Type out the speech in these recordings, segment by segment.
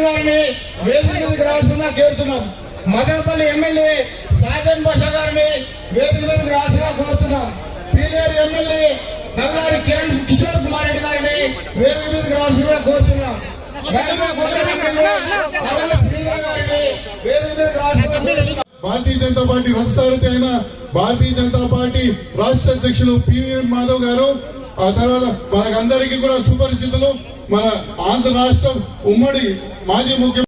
గారిని వేదిక మీదకి రావాల్సిందిగా కోరుతున్నాం. మదనపల్లి ఎమ్మెల్యే సాజన్ బాషా గారిని వేదిక మీదకి రావాల్సిందిగా కోరుతున్నాం. పీలేరు ఎమ్మెల్యే నల్లారి కిషోర్ కుమార్ రెడ్డి గారిని వేదిక మీదకి రావాల్సిందిగా కోరుతున్నాం. భారతీయ జనతా పార్టీ రథసారథి అయిన భారతీయ జనతా పార్టీ రాష్ట్ర అధ్యక్షులు పివిఎన్ మాధవ్ గారు, ఆ తర్వాత మనకందరికీ కూడా సుపరిచితులు మన ఆంధ్ర రాష్ట్రం ఉమ్మడి మాజీ ముఖ్యమంత్రి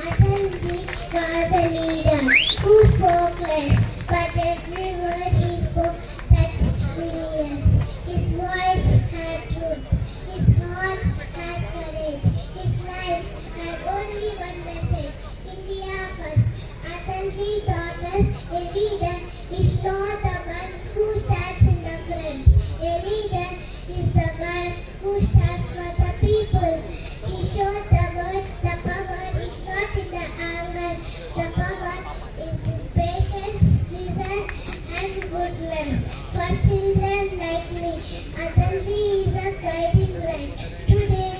Atalji was a leader who spoke less, but every word he spoke touched millions. His voice had truth, his heart had courage, his life had only one message: India first. Atalji taught us a leader is not the one who stands in the front. A leader is the one who stands for the people. He showed the world the power is not in the anger. The power is in patience, vision, and goodness. For children like me, Atalji is a guiding light. Today,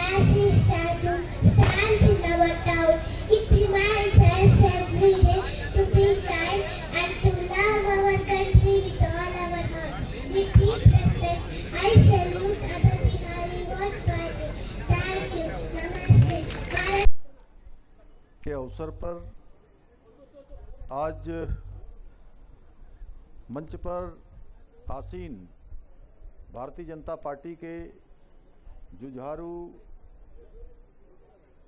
as his statue stands in our town, it reminds us every day to be kind and to love our country with all our heart. With deep respect, I salute Atal Bihari Vajpayee. Thank you. Namaste. के अवसर पर आज मंच पर आसीन Bharatiya Janata party के जुझारू,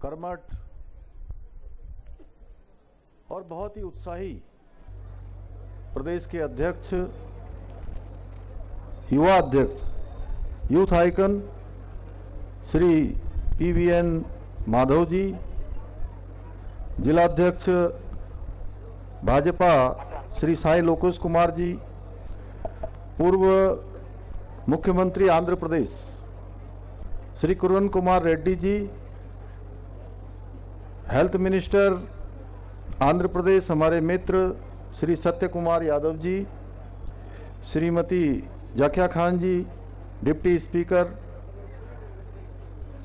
कर्मठ और बहुत ही उत्साही प्रदेश के अध्यक्ष, युवा अध्यक्ष, youth icon Shri PVN Madhav ji, जिलाध्यक्ष भाजपा श्री साई लोकेश कुमार जी, पूर्व मुख्यमंत्री आंध्र प्रदेश श्री किरण कुमार रेड्डी जी, हेल्थ मिनिस्टर आंध्र प्रदेश हमारे मित्र श्री सत्य कुमार यादव जी, श्रीमती जाकिया खान जी, डिप्टी स्पीकर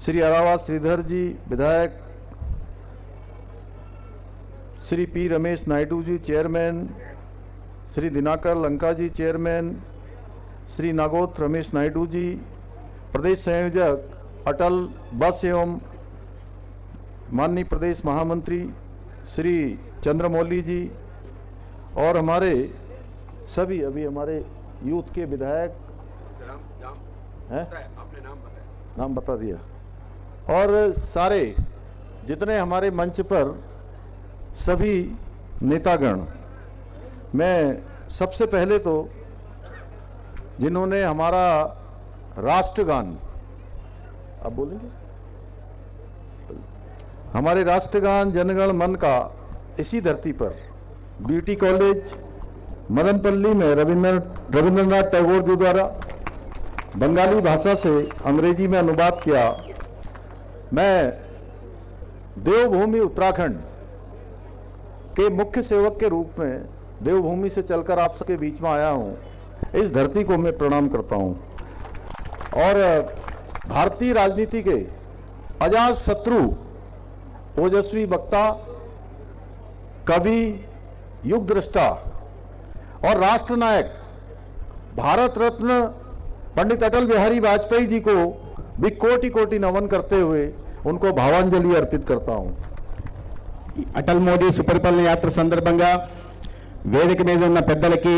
श्री अरावा श्रीधर जी, विधायक Shri P Ramesh Naidu ji, chairman Shri Dinakar Lanka ji, chairman Shri Nagot Ramesh Naidu ji, प्रदेश संयोजक अटल बस एवं माननीय प्रदेश महामंत्री श्री चंद्रमौली जी, और हमारे सभी अभी हमारे यूथ के विधायक हैं, नाम बता दिया, और सारे जितने हमारे मंच पर सभी नेतागण। मैं सबसे पहले तो जिन्होंने हमारा राष्ट्रगान, आप बोलेंगे, हमारे राष्ट्रगान जनगण मन का इसी धरती पर बीटी कॉलेज मदनपल्ली में रविंद्रनाथ टैगोर जी द्वारा बंगाली भाषा से अंग्रेजी में अनुवाद किया। मैं देवभूमि उत्तराखंड के मुख्य सेवक के रूप में देवभूमि से चलकर आप सबके बीच में आया हूं। इस धरती को मैं प्रणाम करता हूं और भारतीय राजनीति के अजात शत्रु, ओजस्वी वक्ता, कवि, युग दृष्टा और राष्ट्र नायक भारत रत्न पंडित अटल बिहारी वाजपेयी जी को भी कोटि कोटि नमन करते हुए उनको भावांजलि अर्पित करता हूं। అటల్ మోడీ సుపరిపాలన యాత్ర సందర్భంగా వేదిక మీద ఉన్న పెద్దలకి,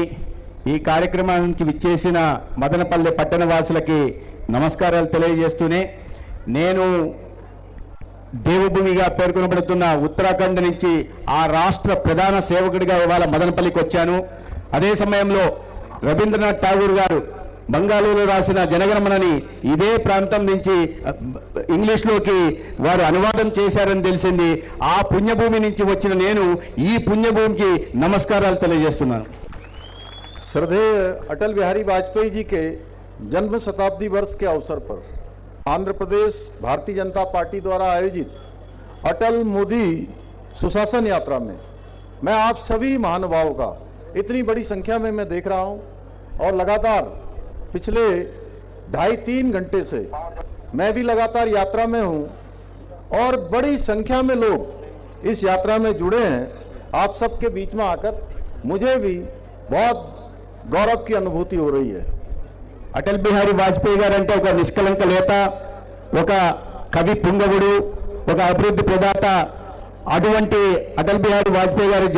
ఈ కార్యక్రమానికి విచ్చేసిన మదనపల్లె పట్టణ వాసులకి నమస్కారాలు తెలియజేస్తూనే, నేను దేవభూమిగా పేర్కొనబడుతున్న ఉత్తరాఖండ్ నుంచి ఆ రాష్ట్ర ప్రధాన సేవకుడిగా ఇవాళ మదనపల్లికి వచ్చాను. అదే సమయంలో రవీంద్రనాథ్ ఠాగూర్ గారు బంగాళీలో రాసిన జనగణమనని ఇదే ప్రాంతం నుంచి ఇంగ్లీష్లోకి వారు అనువాదం చేశారని తెలిసింది. ఆ పుణ్యభూమి నుంచి వచ్చిన నేను ఈ పుణ్యభూమికి నమస్కారాలు తెలియజేస్తున్నాను. श्रद्धेय अटल बिहारी वाजपेयी जी के जन्म शताब्दी वर्ष के अवसर पर आंध्र प्रदेश भारतीय जनता पार्टी द्वारा आयोजित अटल मोदी सुशासन यात्रा में मैं आप सभी महानुभावों का इतनी बड़ी संख्या में मैं देख रहा हूं और लगातार पिछले 2.5-3 घंटे से मैं भी लगातार यात्रा में हूं और बड़ी संख्या में लोग इस यात्रा में जुड़े हैं। आप सबके बीच में आकर मुझे भी बहुत गौरव की अनुभूति हो रही है। అటల్ బిహారీ వాజ్పేయి గారు అంటే ఒక నిష్కలంక నేత, ఒక కవి పుంగవుడు, ఒక అభివృద్ధి ప్రదాత. అటువంటి అటల్ బిహారీ వాజ్పేయి గారి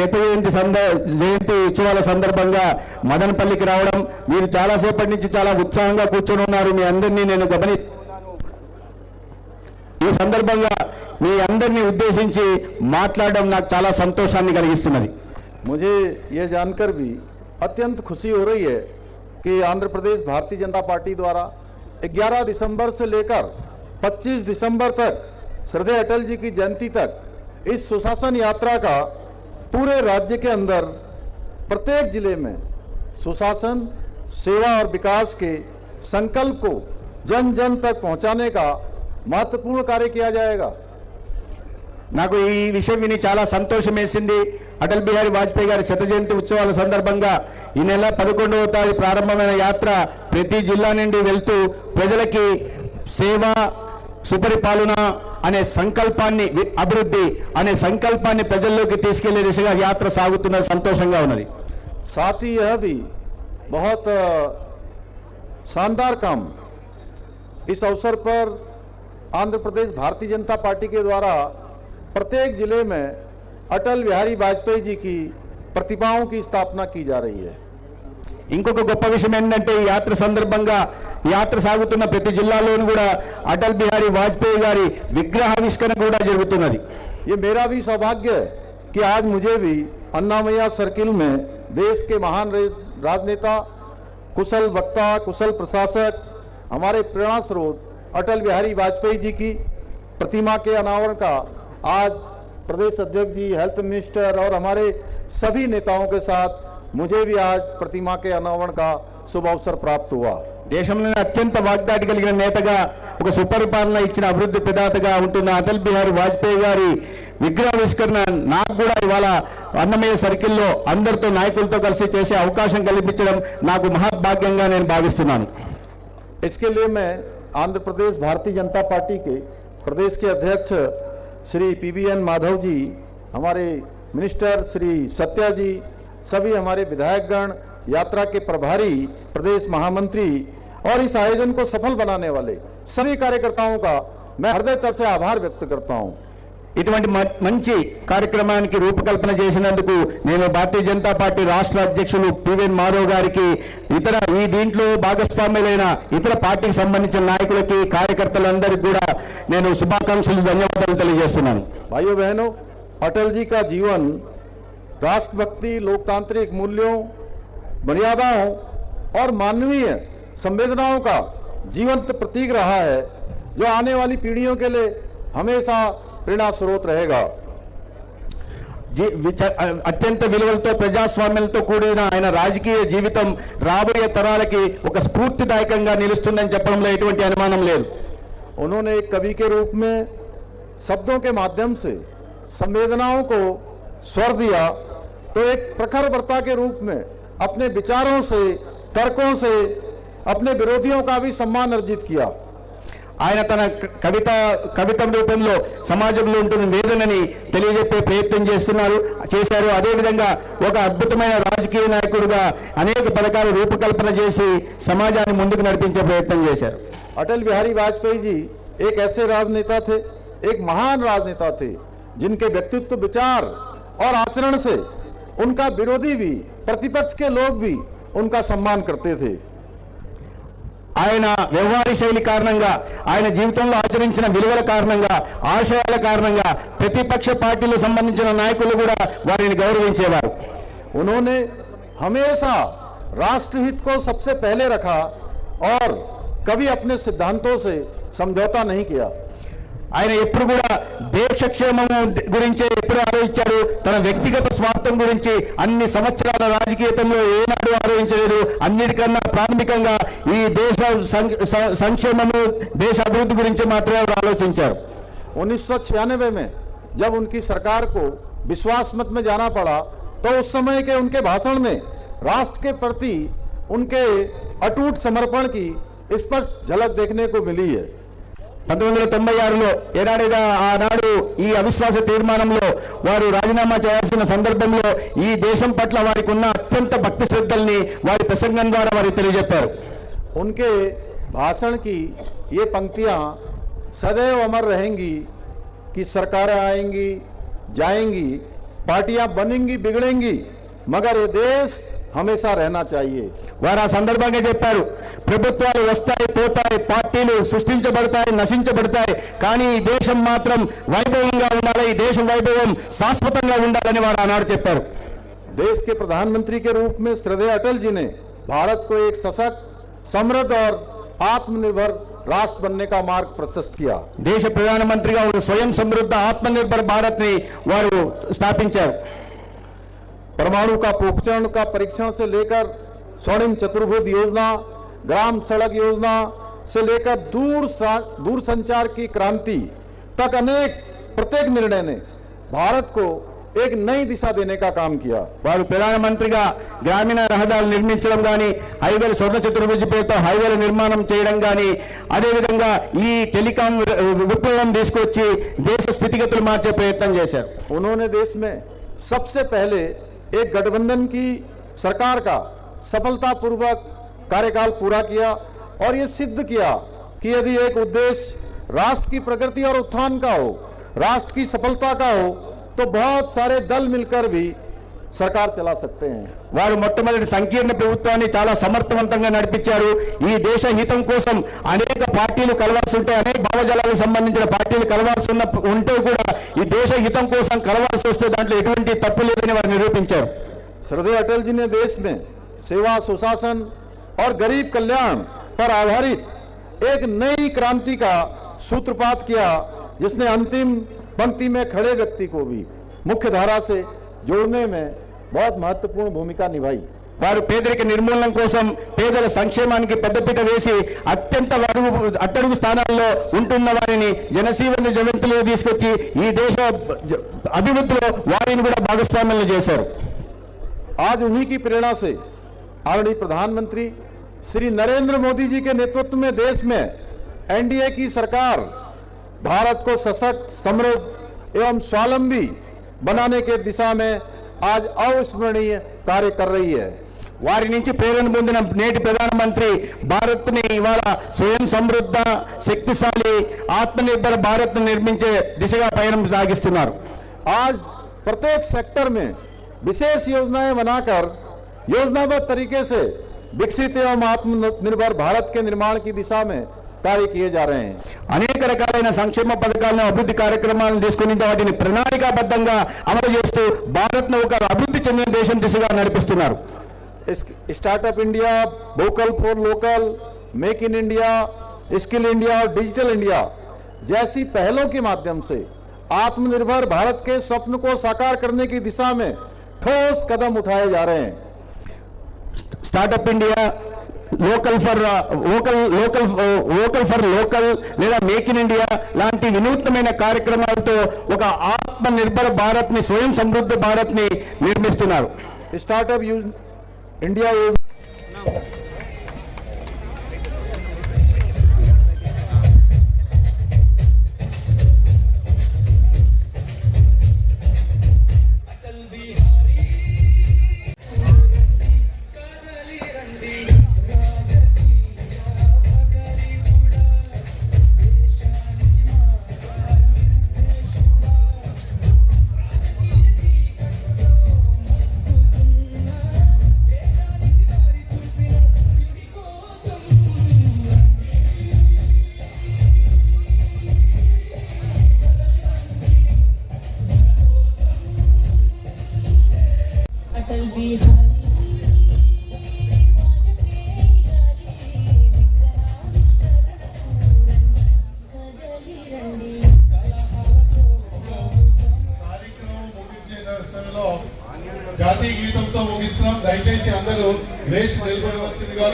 జయంతి ఉత్సవాల సందర్భంగా మదనపల్లికి రావడం, మీరు చాలాసేపటి నుంచి చాలా ఉత్సాహంగా కూర్చొని ఉన్నారు. మీ అందరినీ నేను గమనిస్తున్నాను. ఈ సందర్భంగా మీ అందరినీ ఉద్దేశించి మాట్లాడడం నాకు చాలా సంతోషాన్ని కలిగిస్తున్నది. मुझे ये जानकर भी अत्यंत खुशी हो रही है कि आंध्र प्रदेश भारतीय जनता पार्टी द्वारा 11 दिसंबर से लेकर 25 दिसंबर तक श्रद्धेय अटल जी की जयंती तक इस सुशासन यात्रा का पूरे राज्य के अंदर प्रत्येक जिले में सुशासन, सेवा और विकास के संकल्प को जन जन तक पहुंचाने का महत्वपूर्ण कार्य किया जाएगा। నాకు ఈ విషయం విని చాలా సంతోషం వేసింది. అటల్ బిహారీ వాజ్పేయి గారి శత జయంతి ఉత్సవాల సందర్భంగా ఈ నెల 11వ తారీఖు ప్రారంభమైన యాత్ర ప్రతి జిల్లా నుండి వెళ్తూ ప్రజలకి సేవ, సుపరిపాలన అనే సంకల్పాన్ని, అభివృద్ధి అనే సంకల్పాన్ని ప్రజల్లోకి తీసుకెళ్లే దిశగా యాత్ర సాగుతున్న సంతోషంగా ఉన్నది. साथ ही यह भी बहुत शानदार काम इस अवसर पर आंध्र प्रदेश भारतीय जनता पार्टी के द्वारा प्रत्येक जिले में अटल बिहारी वाजपेयी जी की प्रतिमाओं की स्थापना की जा रही है। ఇంకొక గొప్ప విషయం ఏంటంటే ఈ యాత్ర సందర్భంగా యాత్ర సాగుతున్న ప్రతి జిల్లాలోనూ కూడా అటల్ బిహారీ వాజ్పేయి గారి విగ్రహావిష్కరణ కూడా జరుగుతున్నది. ये मेरा भी सौभाग्य है कि आज मुझे भी अन्नामैया सर्किल में देश के महान राजनेता, कुशल वक्ता, कुशल प्रशासक, हमारे प्रेरणा स्रोत अटल बिहारी वाजपेयी जी की प्रतिमा के अनावरण का आज प्रदेश अध्यक्ष जी, हेल्थ मिनिस्टर और हमारे सभी नेताओं के साथ मुझे भी आज प्रतिमा के अनावरण का शुभ अवसर प्राप्त हुआ। దేశంలోనే అత్యంత వాగ్దాటి కలిగిన నేతగా, ఒక సుపరిపాలన ఇచ్చిన అభివృద్ధి ప్రదాతగా ఉంటున్న అటల్ బిహారీ వాజ్పేయి గారి విగ్రహావిష్కరణ నాకు కూడా ఇవాళ అన్నమయ్య సర్కిల్లో అందరితో నాయకులతో కలిసి చేసే అవకాశం కల్పించడం నాకు మహద్భాగ్యంగా నేను భావిస్తున్నాను. इसके लिए मैं आंध्र प्रदेश भारतीय जनता पार्टी के प्रदेश के अध्यक्ष श्री PBN माधव जी, हमारे मिनिस्टर श्री सत्या जी, सभी हमारे विधायकगण, यात्रा के प्रभारी, प्रदेश महामंत्री और इस आयोजन को सफल बनाने वाले सभी कार्यकर्ताओं का मैं हृदय तल से आभार व्यक्त करता हूं। ఇటువంటి మంచి కార్యక్రమానికి రూపకల్పన చేసినందుకు నేను భారతీయ జనతా పార్టీ రాష్ట్ర అధ్యక్షులు పివిఎన్ మాధవ్ గారికి, ఇతర ఈ దీంట్లో భాగస్వామ్యులైన ఇతర పార్టీకి సంబంధించిన నాయకులకి, కార్యకర్తలందరికీ కూడా నేను శుభాకాంక్షలు, ధన్యవాదాలు తెలియజేస్తున్నాను. भाइयों बहनों, अटल जी का जीवन राष्ट्रभक्ति, लोकतांत्रिक मूल्यों, मर्यादाओं और मानवीय संवेदनाओं का जीवंत प्रतीक रहा है, जो आने वाली पीढ़ियों के लिए हमेशा प्रेरणा स्रोत रहेगा। అత్యంత విలువలతో, ప్రజాస్వామ్యంతో కూడిన ఆయన రాజకీయ జీవితం రాబోయే తరాలకి ఒక స్ఫూర్తిదాయకంగా నిలుస్తుందని చెప్పడంలో ఎటువంటి అనుమానం లేదు. उन्होंने एक कवि के रूप में शब्दों के माध्यम से संवेदनाओं को स्वर दिया, तो एक प्रखर वक्ता के रूप में अपने विचारों से, तर्कों से अपने विरोधियों का भी सम्मान अर्जित किया। ఆయన తన కవిత రూపంలో సమాజంలో ఉంటున్న వేదనని తెలియజెప్పే ప్రయత్నం చేశారు. అదేవిధంగా ఒక అద్భుతమైన రాజకీయ నాయకుడుగా అనేక పథకాలు రూపకల్పన చేసి సమాజాన్ని ముందుకు నడిపించే ప్రయత్నం చేశారు. अटल बिहारी वाजपेयी जी एक ऐसे राजनेता थे, एक महान राजनेता थे, जिनके व्यक्तित्व, विचार और आचरण से उनका विरोधी भी, प्रतिपक्ष के लोग भी उनका सम्मान करते थे। ఆయన వ్యవహార శైలి కారణంగా, ఆయన జీవితంలో ఆచరించిన విలువల కారణంగా, ఆశయాల కారణంగా ప్రతిపక్ష పార్టీలకు సంబంధించిన నాయకులు కూడా వారిని గౌరవించేవారు. उन्होंने हमेशा राष्ट्रहित को सबसे पहले रखा और कभी अपने सिद्धांतों से समझौता नहीं किया। ఆయన ఎప్పుడు కూడా దేశక్షేమం గురించే ఎప్పుడు ఆలోచించారు, తన వ్యక్తిగత స్వార్థం గురించి అన్ని సంవత్సరాల రాజకీయంలో ఏనాడు ఆలోచించలేదు. అన్నిటికన్నా ప్రాథమికంగా ఈ దేశ సంక్షేమము, దేశ అభివృద్ధి గురించి మాత్రమే ఆలోచించారు. 1996 में जब उनकी सरकार को विश्वास मत में जाना पड़ा तो उस समय के उनके भाषण में राष्ट्र के प्रति उनके अटूट समर्पण की स्पष्ट झलक देखने को मिली है. 1996లో ఏనాడుగా ఆనాడు ఈ అవిశ్వాస తీర్మానంలో వారు రాజీనామా చేయాల్సిన సందర్భంలో ఈ దేశం పట్ల వారికి ఉన్న అత్యంత భక్తి శ్రద్ధల్ని వారి ప్రసంగం ద్వారా వారు తెలియజెప్పారు. उनके भाषण की ये पंक्तियां सदैव अमर रहेंगी कि सरकारें आएंगी जाएंगी, पार्टियां बनेंगी बिगड़ेंगी, मगर ये देश हमेशा रहना चाहिए. వారు ఆ సందర్భంగా చెప్పారు, ప్రభుత్వాలు వస్తాయి పోతాయి, పార్టీలు సృష్టించబడతాయి నశించబడతాయి, కానీ ఈ దేశం మాత్రం వైభవంగా ఉండాలి, ఈ దేశం వైభవం శాశ్వతంగా ఉండాలని వారు ఆనాడు చెప్పారు. देश के प्रधानमंत्री के रूप में श्रद्धेय अटल जी ने भारत को एक सशक्त, समृद्ध और आत्मनिर्भर राष्ट्र बनने का मार्ग प्रशस्त किया. దేశ ప్రధానమంత్రిగా ఒక స్వయం సమృద్ధ ఆత్మనిర్భర్ భారత్ ని వారు స్థాపించారు. परमाणु का पोखरण का परीक्षण से लेकर स्वर्णिम चतुर्भुज योजना, ग्राम सड़क योजना से लेकर दूर संचार की क्रांति तक प्रत्येक निर्णय ने भारत को एक नई दिशा देने का काम किया. వారు ప్రధానమంత్రిగా గ్రామీణ రహదారులు నిర్మించడం కానీ, హైవేలు స్వర్ణ చతుర్భుజ పేరుతో హైవేల నిర్మాణం చేయడం కానీ, అదేవిధంగా ఈ టెలికాం విప్లవం తీసుకొచ్చి దేశ స్థితిగతులు మార్చే ప్రయత్నం చేశారు. उन्होंने देश में सबसे पहले एक गठबंधन की सरकार का सफलतापूर्वक कार्यकाल पूरा किया और ये सिद्ध किया कि यदि एक उद्देश्य राष्ट्र की प्रगति और उत्थान का हो, राष्ट्र की सफलता का हो, तो बहुत सारे दल मिलकर भी सरकार चला सकते हैं. వారు మొట్టమొదటి సంకీర్ణ ప్రభుత్వాన్ని చాలా సమర్థవంతంగా నడిపించారు. ఈ దేశ హితం కోసం అనేక పార్టీలు కలవాల్సి ఉంటే, అనేక భావజాలకు సంబంధించిన పార్టీలు కలవాల్సి ఉంటే కూడా ఈ దేశ హితం కోసం కలవాల్సి వస్తే దాంట్లో ఎటువంటి తప్పు లేదని వారు నిరూపించారు. श्रद्धेय अटल जी ने देश में सेवा, सुशासन और गरीब कल्याण पर आधारित एक नई क्रांति का सूत्रपात किया, जिसने अंतिम पंक्ति में खड़े व्यक्ति को भी मुख्य धारा से जोड़ने में बहुत महत्वपूर्ण भूमिका निभाई. వారు పేదరిక నిర్మూలన కోసం, పేదల సంక్షేమానికి పెద్దపీట వేసి అత్యంత అట్టడుగు స్థానాల్లో ఉంటున్న వారిని జనసీవన జయంతులు తీసుకొచ్చి ఈ దేశ అభివృద్ధిలో వారిని కూడా భాగస్వామ్యం చేశారు. आज उन्हीं की प्रेरणा से आदरणीय प्रधानमंत्री श्री नरेंद्र मोदी जी के नेतृत्व में देश में एनडीए की सरकार भारत को सशक्त, समृद्ध एवं स्वावलंबी बनाने के दिशा में आज अविस्मरणीय कार्य कर रही है. వారి నుంచి ప్రేరణ పొందిన నేటి ప్రధానమంత్రి భారత్ని ఇవాళ స్వయం సమృద్ధ, శక్తిశాలి, ఆత్మనిర్భర భారత్ నిర్మించే దిశగా పయనం సాగిస్తున్నారు. आज प्रत्येक सेक्टर में विशेष योजनाएं बनाकर योजनाबद्ध तरीके से विकसित एवं आत्मनिर्भर भारत के निर्माण की दिशा में कार्य किए जा रहे हैं. అనేక రకాలైన సంక్షేమ పథకాలను, అభివృద్ధి కార్యక్రమాలను తీసుకుని వాటిని ప్రణాళికాబద్ధంగా అమలు చేస్తూ భారత్ను ఒక అభివృద్ధి చెందిన దేశం దిశగా నడిపిస్తున్నారు. Startup India, vocal for local, make in India, skill India और डिजिटल इंडिया जैसी पहलों के माध्यम से आत्मनिर्भर भारत के स्वप्न को साकार करने की दिशा में ठोस कदम उठाए जा रहे हैं. Startup India, local for local లేదా మేక్ ఇన్ ఇండియా లాంటి వినూత్నమైన కార్యక్రమాలతో ఒక ఆత్మ నిర్భర భారత్ ని, స్వయం సమృద్ధ భారత్ ని నిర్మిస్తున్నారు. स्टार्टअप इंडिया योजना లేచి నిలబడవలసిందిగా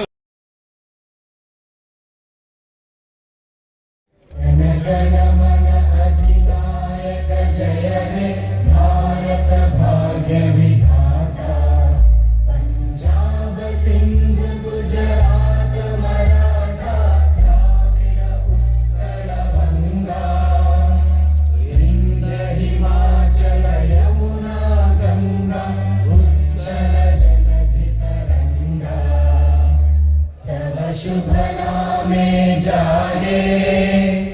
शुभ नामे जागे